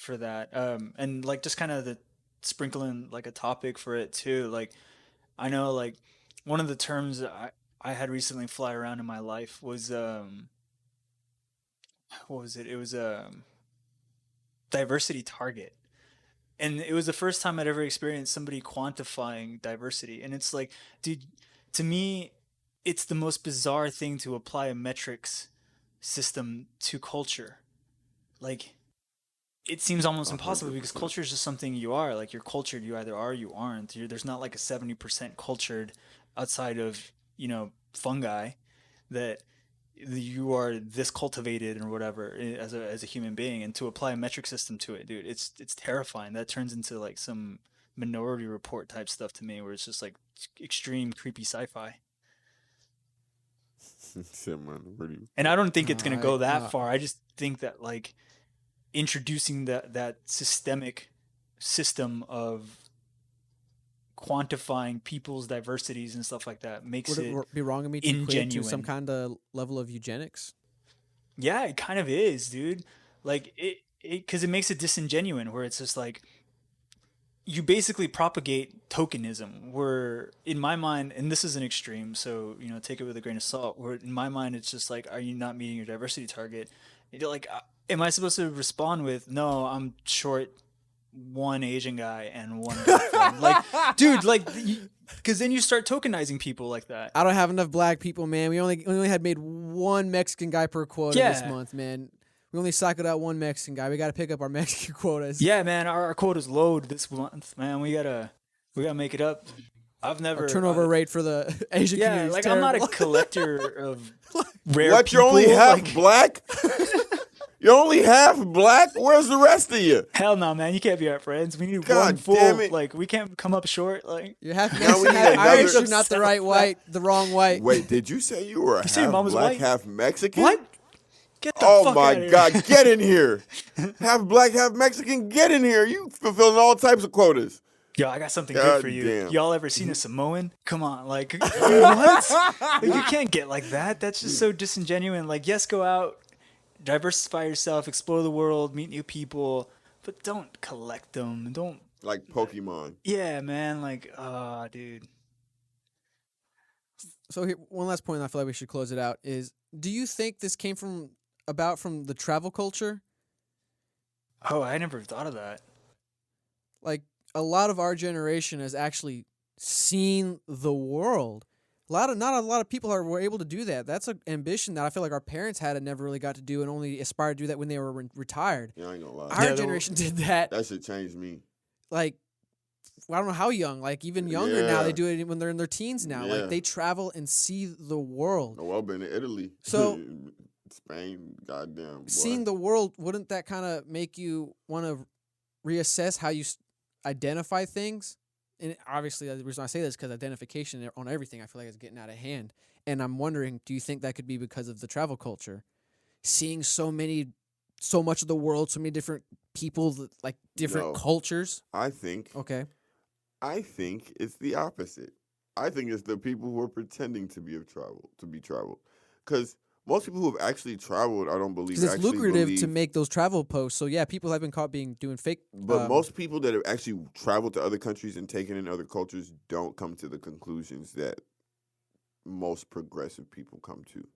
for that. And like just kind of the sprinkling like a topic for it too. Like I know like one of the terms that I had recently fly around in my life was what was it? It was diversity target. And it was the first time I'd ever experienced somebody quantifying diversity. And it's like, dude, to me, it's the most bizarre thing to apply a metrics system to culture. Like, it seems almost impossible because 100%. culture is just something you are. Like, you're cultured, you either are or you aren't. There's not like a 70% cultured outside of, fungi that you are this cultivated or whatever as a human being, and to apply a metric system to it, dude, it's terrifying. That turns into like some Minority Report type stuff to me, where it's just like extreme creepy sci-fi. Shit, man, really. And I don't think No, it's going to go that no. far. I just think that like introducing that systemic system of quantifying people's diversities and stuff like that makes Would it it be wrong of me to equate it to some ingenuine. kind of level of eugenics? Yeah, it kind of is, dude. Like because it makes it disingenuine, where it's just like you basically propagate tokenism. Where in my mind, and this is an extreme, so take it with a grain of salt. Where in my mind, it's just like, are you not meeting your diversity target? And you're like, am I supposed to respond with, no, I'm short, one Asian guy and one black friend? Like, dude, like, because then you start tokenizing people like that. I don't have enough black people, man. We only had made one Mexican guy per quota this Yeah, month, man. We only cycled out one Mexican guy. We got to pick up our Mexican quotas. yeah, man. Our quota's load this month, man. We gotta make it up. I've Our never. turnover rate for the Asian Yeah, community is like I'm not a terrible. collector of rare What? You're people. only half Like, black? You're only half black? Where's the rest of you? hell no, man. You can't be our friends. We need God one full. damn it. Like, we can't come up short. Like, You're half Now we Mexican, need half Irish. another- You're not the right white, the wrong white. Wait, did you say you were You say your half mom was black, white? half Mexican? what? Get the Oh fuck my outta here. God, get in here. Half black, half Mexican, get in here. You fulfilling all types of quotas. Yo, I got something God good for you. damn. Y'all ever seen a Samoan? Come on, like, what? Like, you can't get like that. That's just so disingenuous. Like, yes, go out, diversify yourself, explore the world, meet new people, but don't collect them. Don't. Like Pokemon. Yeah, man. Like, dude. So here, one last point, and I feel like we should close it out, is do you think this came from the travel culture? Oh, I never thought of that. Like, a lot of our generation has actually seen the world. Not a lot of people were able to do that. That's an ambition that I feel like our parents had and never really got to do, and only aspired to do that when they were retired. Yeah, I ain't gonna lie. Our Yeah, generation did that. That shit changed me. Like, I don't know how young. Like, even younger now, Yeah. they do it when they're in their teens now. Yeah. Like, they travel and see the world. Oh, well, I've been to Italy. So- Spain, goddamn. Boy. Seeing the world, wouldn't that kind of make you want to reassess how you identify things? And obviously, the reason I say this is because identification on everything, I feel like, is getting out of hand. And I'm wondering, do you think that could be because of the travel culture? Seeing so much of the world, so many different people, like different No. cultures. I think it's the opposite. I think it's the people who are pretending to be traveled. Because most people who have actually traveled, I don't believe, Because it's actually lucrative to believe- make those travel posts. So, yeah, people have been caught doing fake. But most people that have actually traveled to other countries and taken in other cultures don't come to the conclusions that most progressive people come to.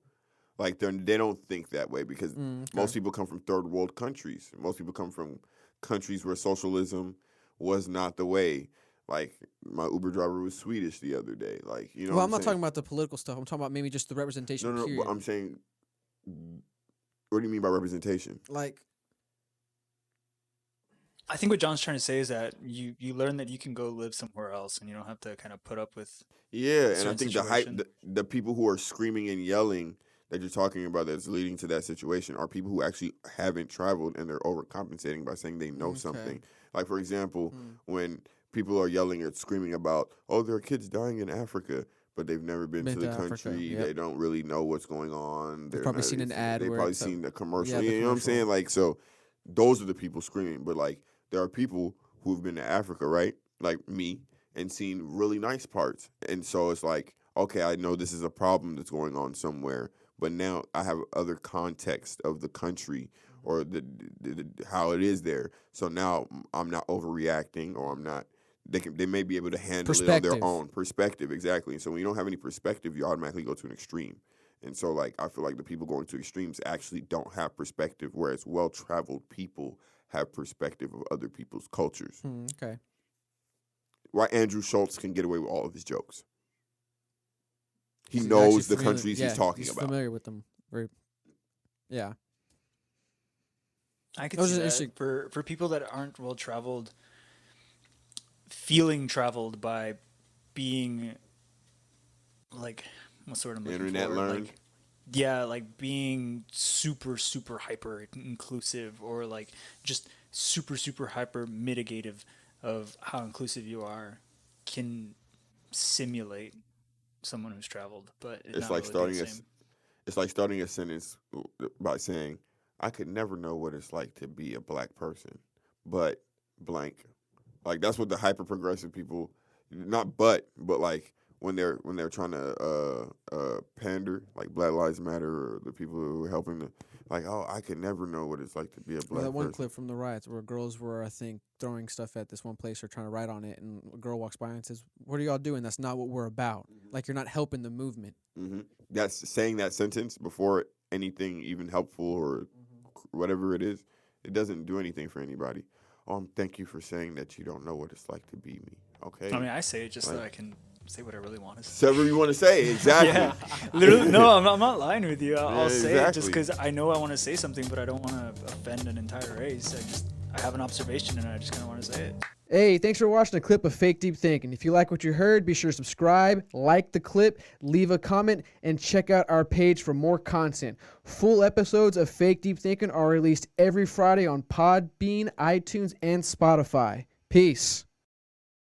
Like, they don't think that way because most people come from third world countries. Most people come from countries where socialism was not the way. Like, my Uber driver was Swedish the other day. Like, you know. Well, what I'm not saying? talking about the political stuff. I'm talking about maybe just the representation. No, period. but I'm saying, what do you mean by representation? Like, I think what John's trying to say is that you learn that you can go live somewhere else and you don't have to kind of put up with. Yeah, and I Certain think situation. the people who are screaming and yelling that you're talking about that's leading to that situation are people who actually haven't traveled and they're overcompensating by saying they know Okay. something. Like, for example, when people are yelling or screaming about, oh, there are kids dying in Africa, but they've never been to the Africa, country. yep. They don't really know what's going on. They're probably not- seen an ad They've where probably it's a- seen the commercial. yeah, the You know what I'm commercial. saying? Like, so those are the people screaming. But, like, there are people who have been to Africa, right? Like me, and seen really nice parts. And so it's like, okay, I know this is a problem that's going on somewhere, but now I have other context of the country or how it is there. So now I'm not overreacting, or I'm not. They may be able to handle it on their own perspective. Exactly. So when you don't have any perspective, you automatically go to an extreme. And so, like, I feel like the people going to extremes actually don't have perspective, whereas well-traveled people have perspective of other people's cultures. Okay. Why Andrew Schultz can get away with all of his jokes. He knows the countries he's talking about. He's familiar with them. Yeah. I could see that for people that aren't well traveled, feeling traveled by being like, what's the word I'm looking Internet for? learned. Like, yeah, like being super hyper inclusive, or like just super hyper mitigative of how inclusive you are, can simulate someone who's traveled, but It's like starting a sentence by saying, "I could never know what it's like to be a black person, but blank." Like, that's what the hyper progressive people, but like when they're trying to pander, like Black Lives Matter or the people who are helping them, like, oh, I could never know what it's like to be a black that one person. clip from the riots where girls were, I think, throwing stuff at this one place or trying to write on it, and a girl walks by and says, "What are y'all doing? That's not what we're about. Like, you're not helping the movement." That's saying that sentence before anything even helpful or whatever it is. It doesn't do anything for anybody. Thank you for saying that you don't know what it's like to be me. Okay. I mean, I say it just so that I can say what I really want to say. Say whatever you want to say. Exactly. Yeah, literally. No, I'm not lying with you. I'll say it just exactly. because I know I want to say something, but I don't want to offend an entire race. I have an observation and I just kind of want to say it. Hey, thanks for watching a clip of Fake Deep Thinking. If you like what you heard, be sure to subscribe, like the clip, leave a comment, and check out our page for more content. Full episodes of Fake Deep Thinking are released every Friday on Podbean, iTunes, and Spotify. Peace.